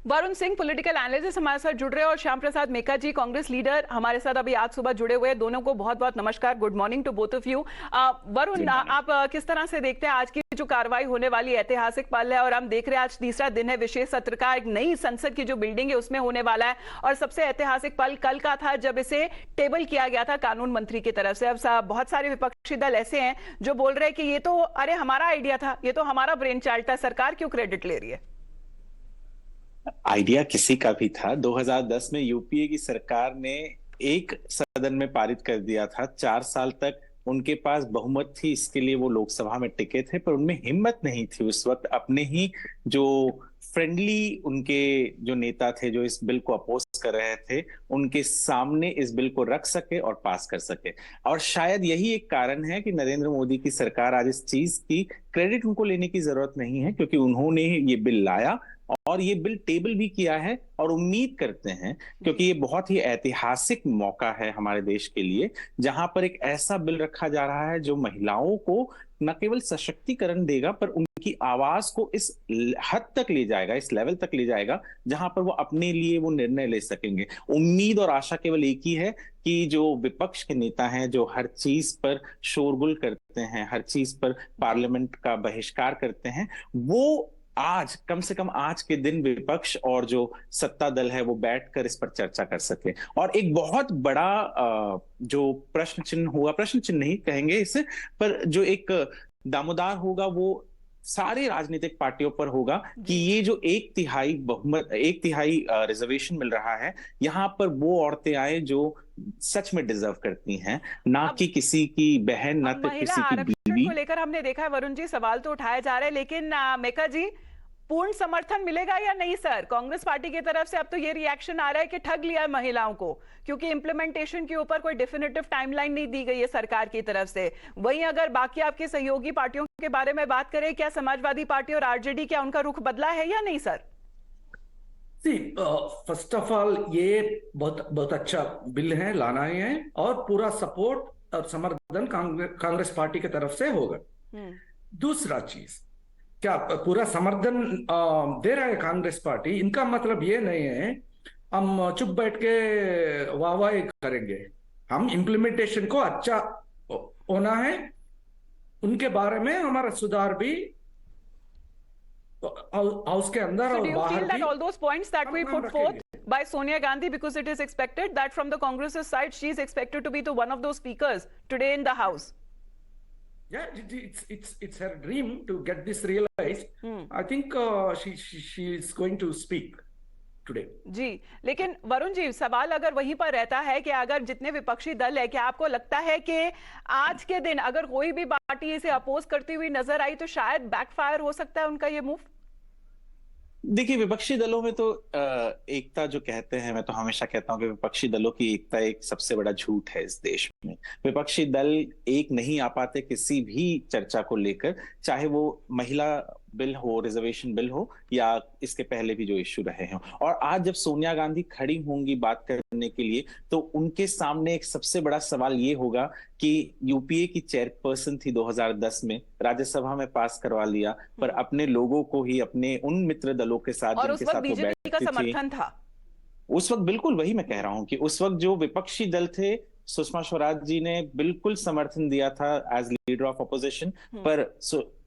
Varun Singh political analyst हमारे साथ जुड़ रहे हैं और श्याम प्रसाद मेका जी कांग्रेस लीडर हमारे साथ अभी आज सुबह जुड़े हुए हैं। दोनों को बहुत बहुत नमस्कार, good morning to both of you. Varun, आप किस तरह से देखते हैं आज की जो कार्रवाई होने वाली ऐतिहासिक पल है, और हम देख रहे हैं आज तीसरा दिन है विशेष सत्र का, एक नई संसद की जो बिल्डिंग है उसमें होने वाला है, और सबसे ऐतिहासिक पल कल का था जब इसे टेबल किया गया था कानून मंत्री की तरफ से। अब बहुत सारे विपक्षी दल ऐसे हैं जो बोल रहे हैं कि ये तो अरे हमारा आइडिया था, ये तो हमारा ब्रेन चाइल्ड था, सरकार क्यों क्रेडिट ले रही है? आइडिया किसी का भी था। 2010 में यूपीए की सरकार ने एक सदन में पारित कर दिया था। 4 साल तक उनके पास बहुमत थी, इसके लिए वो लोकसभा में टिके थे, पर उनमें हिम्मत नहीं थी उस वक्त अपने ही जो फ्रेंडली उनके जो नेता थे जो इस बिल को अपोज कर रहे थे उनके सामने इस बिल को रख सके और पास कर सके। और शायद यही एक कारण है कि नरेंद्र मोदी की सरकार आज इस चीज की क्रेडिट उनको लेने की जरूरत नहीं है, क्योंकि उन्होंने ये बिल लाया और ये बिल टेबल भी किया है। और उम्मीद करते हैं, क्योंकि ये बहुत ही ऐतिहासिक मौका है हमारे देश के लिए, जहां पर एक ऐसा बिल रखा जा रहा है जो महिलाओं को न केवल सशक्तिकरण देगा पर उनकी आवाज को इस हद तक ले जाएगा, इस लेवल तक ले जाएगा जहां पर वो अपने लिए वो निर्णय ले सकेंगे। उम्मीद और आशा केवल एक ही है कि जो विपक्ष के नेता हैं, जो हर चीज पर शोरगुल करते हैं, हर चीज पर पार्लियामेंट का बहिष्कार करते हैं, वो आज कम से कम आज के दिन विपक्ष और जो सत्ता दल है वो बैठकर इस पर चर्चा कर सके। और एक बहुत बड़ा जो प्रश्न चिन्ह होगा, प्रश्न चिन्ह नहीं कहेंगे इसे, पर जो एक दामोदार होगा वो सारी राजनीतिक पार्टियों पर होगा कि ये जो 1/3 बहुमत, 1/3 रिजर्वेशन मिल रहा है, यहाँ पर वो औरतें आए जो सच में डिजर्व करती हैं, ना कि किसी की बहन, ना तो किसी की बीवी को लेकर हमने देखा है वरुण जी, सवाल तो उठाए जा रहे हैं, लेकिन मेका जी पूर्ण समर्थन मिलेगा या नहीं सर कांग्रेस पार्टी की तरफ से? अब तो ये रिएक्शन आ रहा है कि ठग लिया है महिलाओं को, क्योंकि इंप्लीमेंटेशन के ऊपर कोई डेफिनेटिव टाइमलाइन नहीं दी गई है सरकार की तरफ से। वहीं अगर बाकी आपकी सहयोगी पार्टियों के बारे में बात करें, क्या समाजवादी पार्टी और आरजेडी, क्या उनका रुख बदला है या नहीं सर? फर्स्ट ऑफ ऑल ये बहुत बहुत अच्छा बिल है, लाना है, और पूरा सपोर्ट और समर्थन कांग्रेस पार्टी की तरफ से होगा। दूसरा चीज, क्या पूरा समर्थन दे रहा है कांग्रेस पार्टी, इनका मतलब ये नहीं है हम चुप बैठ के वाहवाही करेंगे। हम इम्प्लीमेंटेशन को अच्छा होना है, उनके बारे में हमारा सुधार भी हाउस के अंदर और बाहर भी। All those points that we put forth by Sonia Gandhi, because it is expected that from the Congress's side she is expected to be one of those speakers today in the house. Yeah, it's her dream to get this realized. I think she is going to speak today. जी, लेकिन वरुण जी सवाल अगर वहीं पर रहता है कि अगर जितने विपक्षी दल है, क्या आपको लगता है कि आज के दिन अगर कोई भी पार्टी इसे अपोज करती हुई नजर आई तो शायद बैकफायर हो सकता है उनका ये मूव? देखिए, विपक्षी दलों में तो एकता जो कहते हैं, मैं तो हमेशा कहता हूं कि विपक्षी दलों की एकता एक सबसे बड़ा झूठ है इस देश में। विपक्षी दल एक नहीं आ पाते किसी भी चर्चा को लेकर, चाहे वो महिला बिल हो, रिजर्वेशन बिल हो, या इसके पहले भी जो इश्यू रहे हैं। और आज जब सोनिया गांधी खड़ी होंगी बात करने के लिए, तो उनके सामने एक सबसे बड़ा सवाल ये होगा कि यूपीए की चेयरपर्सन थी 2010 में, राज्यसभा में पास करवा लिया, पर अपने लोगों को ही, अपने उन मित्र दलों के साथ जिनके साथ वो बैठती का समर्थन था उस वक्त, बिल्कुल वही मैं कह रहा हूं कि उस वक्त जो विपक्षी दल थे, सुषमा स्वराज जी ने बिल्कुल समर्थन दिया था एज लीडर ऑफ अपोजिशन, पर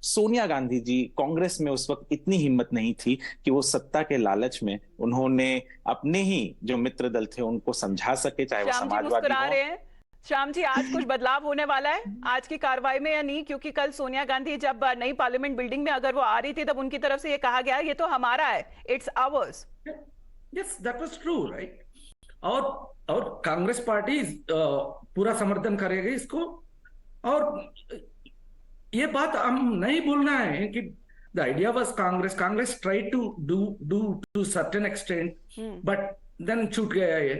सोनिया गांधी जी, कांग्रेस में उस वक्त इतनी हिम्मत नहीं थी कि वो सत्ता के लालच में उन्होंने अपने ही जो मित्र दल थे उनको समझा सके, चाहे वो समाजवादी हो। श्याम जी, आज कुछ बदलाव होने वाला है आज की कार्रवाई में या नहीं? क्योंकि कल सोनिया गांधी जब नई पार्लियामेंट बिल्डिंग में अगर वो आ रही थी तब उनकी तरफ से ये कहा गया ये तो हमारा है, it's hours. Yes, that was true, right. और कांग्रेस पार्टी पूरा समर्थन करेगी इसको। और ये बात हम नहीं भूलना है कि the idea was Congress tried to do to certain extent, but then छूट गया ये।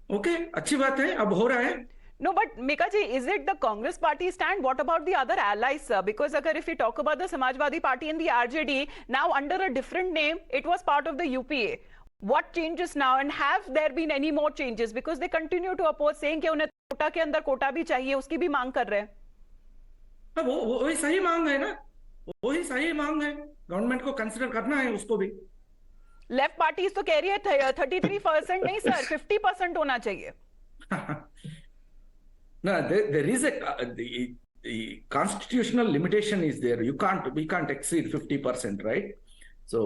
ओके, अच्छी बात है, अब हो रहा है। No, but Meka ji, is it the Congress party stand? What about the other allies, sir? Because if we talk about the Samajwadi Party and the RJD, now under a different name, it was part of the UPA. What changes now, and have there been any more changes? Because they continue to oppose, saying कि उन्हें कोटा के अंदर कोटा भी चाहिए, उसकी भी मांग कर रहे हैं। वही सही मांग है ना, वही सही मांग है, गवर्नमेंट को कंसिडर करना है उसको भी। लेफ्ट पार्टीज तो कह रही है 33% नहीं सर, 50% होना चाहिए। No, there is the constitutional limitation is there. We can't exceed 50%, right? So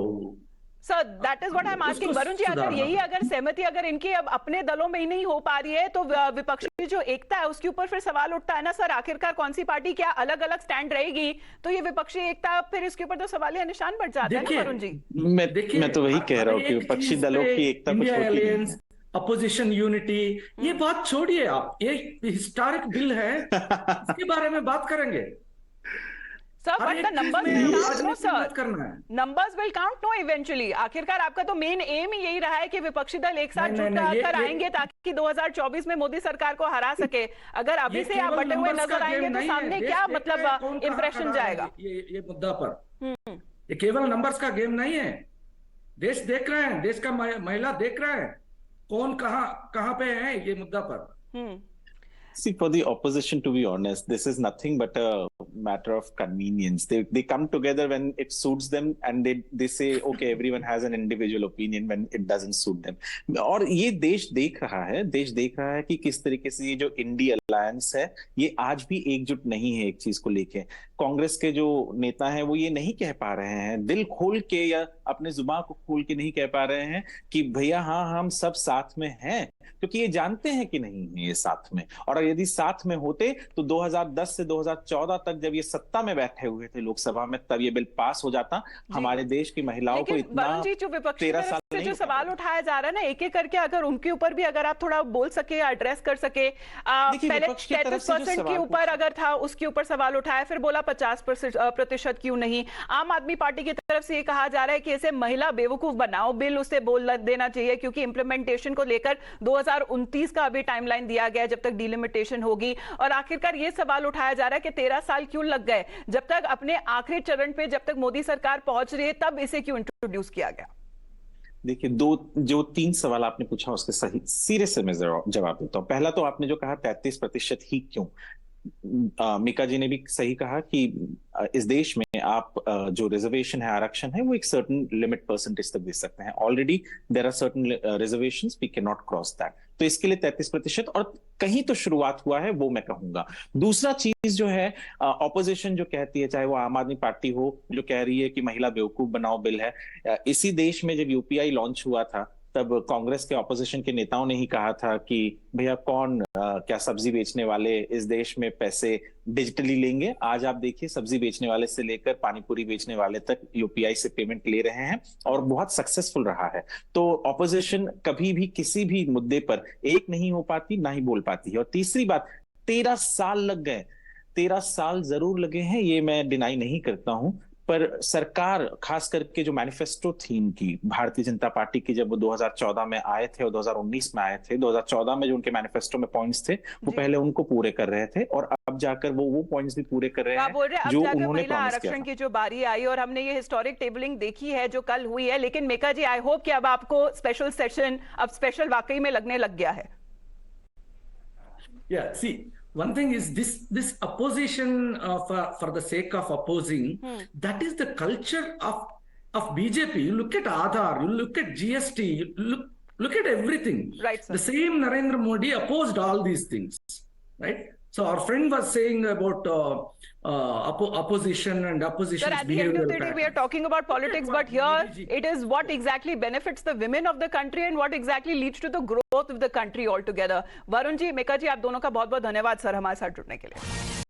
sir that is what I am asking. Varun ji, अगर यही अगर सहमति अगर इनकी अब अपने दलों में ही नहीं हो पा रही है तो विपक्षी जो एकता है उसके ऊपर फिर सवाल उठता है ना सर। आखिरकार कौन सी पार्टी क्या अलग अलग स्टैंड रहेगी, तो ये विपक्षी एकता फिर इसके ऊपर तो सवालिया निशान बढ़ जाता है ना वरुण जी। मैं तो वही कह रहा हूँ कि विपक्षी दलों की एकता कुछ होती नहीं है। अपोजिशन यूनिटी, ये बात छोड़िए आप, ये हिस्टोरिक बिल है, इसके बारे में बात करेंगे sir. But the numbers will count no sir, numbers will count no eventually. आखिरकार आपका तो मेन एम ही यही रहा है कि विपक्षी दल एक साथ जुट कर आएंगे ताकि 2024 में मोदी सरकार को हरा सके। अगर अभी से आप बटे हुए नजर आएंगे तो सामने क्या मतलब इंप्रेशन जाएगा ये मुद्दा पर। ये केवल नंबर्स का गेम नहीं है, देश देख रहे हैं, देश का महिला देख रहे हैं कौन कहां पे है ये मुद्दा पर। See, for the opposition, to be honest, this is nothing but a matter of convenience. They come together when it suits them, and they say, okay, everyone has an individual opinion when it doesn't suit them. और ये देश देख रहा है कि किस तरीके से ये जो इंडी अलायंस है ये आज भी एकजुट नहीं है एक चीज को लेके। कांग्रेस के जो नेता हैं वो ये नहीं कह पा रहे हैं दिल खोल के या अपने जुबान को खोल के नहीं कह पा रहे हैं कि भैया हाँ हम सब साथ में हैं, क्योंकि ये जानते हैं कि नहीं है ये साथ में। और यदि साथ में होते तो 2010 से 2014 तक जब ये सत्ता में बैठे हुए थे लोकसभा में, तब ये बिल पास हो जाता। हमारे देश की महिलाओं को इतना 13 साल से जो सवाल उठाया जा रहा है ना एक एक करके, अगर उनके ऊपर भी अगर आप थोड़ा बोल सके, एड्रेस कर सके। पहले 33% के ऊपर अगर था उसके ऊपर सवाल उठाया, फिर बोला 50% क्यों नहीं। आम आदमी पार्टी की तरफ से ये कहा जा रहा है कि इसे महिला बेवकूफ बनाओ बिल उसे बोल देना चाहिए, क्योंकि इंप्लीमेंटेशन को लेकर 2029 का अभी टाइमलाइन दिया गया जब तक डिलिमिटेशन होगी। और आखिरकार ये सवाल उठाया जा रहा है कि 13 साल क्यों लग गए, जब तक अपने आखिरी चरण पे जब तक मोदी सरकार पहुंच रही है तब इसे क्यों इंट्रोड्यूस किया गया। देखिए, जो 3 सवाल आपने पूछा उसके सही सिरे से मैं जवाब देता हूं। पहला तो आपने जो कहा 33% ही क्यों, मीका जी ने भी सही कहा कि इस देश में आप जो रिजर्वेशन है, आरक्षण है, वो एक सर्टेन लिमिट परसेंटेज तक दे सकते हैं। Already there are certain reservations, we can not cross that. तो इसके लिए 33%, और कहीं तो शुरुआत हुआ है वो मैं कहूंगा। दूसरा चीज जो है, ऑपोजिशन जो कहती है, चाहे वो आम आदमी पार्टी हो, जो कह रही है कि महिला बेवकूफ बनाओ बिल है। इसी देश में जब यूपीआई लॉन्च हुआ था तब कांग्रेस के ऑपोजिशन के नेताओं ने ही कहा था कि भैया क्या सब्जी बेचने वाले इस देश में पैसे डिजिटली लेंगे। आज आप देखिए, सब्जी बेचने वाले से लेकर पानीपुरी बेचने वाले तक यूपीआई से पेमेंट ले रहे हैं और बहुत सक्सेसफुल रहा है। तो ऑपोजिशन कभी भी किसी भी मुद्दे पर एक नहीं हो पाती, ना ही बोल पाती है। और तीसरी बात, 13 साल लग गए, 13 साल जरूर लगे हैं, ये मैं डिनाई नहीं करता हूं, पर सरकार खास करके जो मैनिफेस्टो थी इनकी, भारतीय जनता पार्टी की, जब वो 2014 में आए थे और 2019 में आए थे, 2014 में जो उनके मैनिफेस्टो में पॉइंट्स थे वो पहले उनको पूरे कर रहे थे, और अब जाकर वो पॉइंट्स भी पूरे कर रहे हैं जो उन्होंने प्रॉमिस किया था। आरक्षण की जो बारी आई और हमने ये हिस्टोरिक टेबलिंग देखी है जो कल हुई है, लेकिन मेका जी आई होप कि अब आपको स्पेशल सेशन अब स्पेशल वाकई में लगने लग गया है। Yeah, see, one thing is this opposition for the sake of opposing, that is the culture of BJP. You look at Aadhaar, you look at GST, you look at everything. Right, sir. The same Narendra Modi opposed all these things, right? So our friend was saying about opposition and opposition's Sir, at the end of behavioral the day, we are patterns. talking about politics, but here it is what exactly benefits the women of the country and what exactly leads to the growth of the country altogether. Varun ji, मेका जी, आप दोनों का बहुत बहुत धन्यवाद sir हमारे साथ जुड़ने के लिए।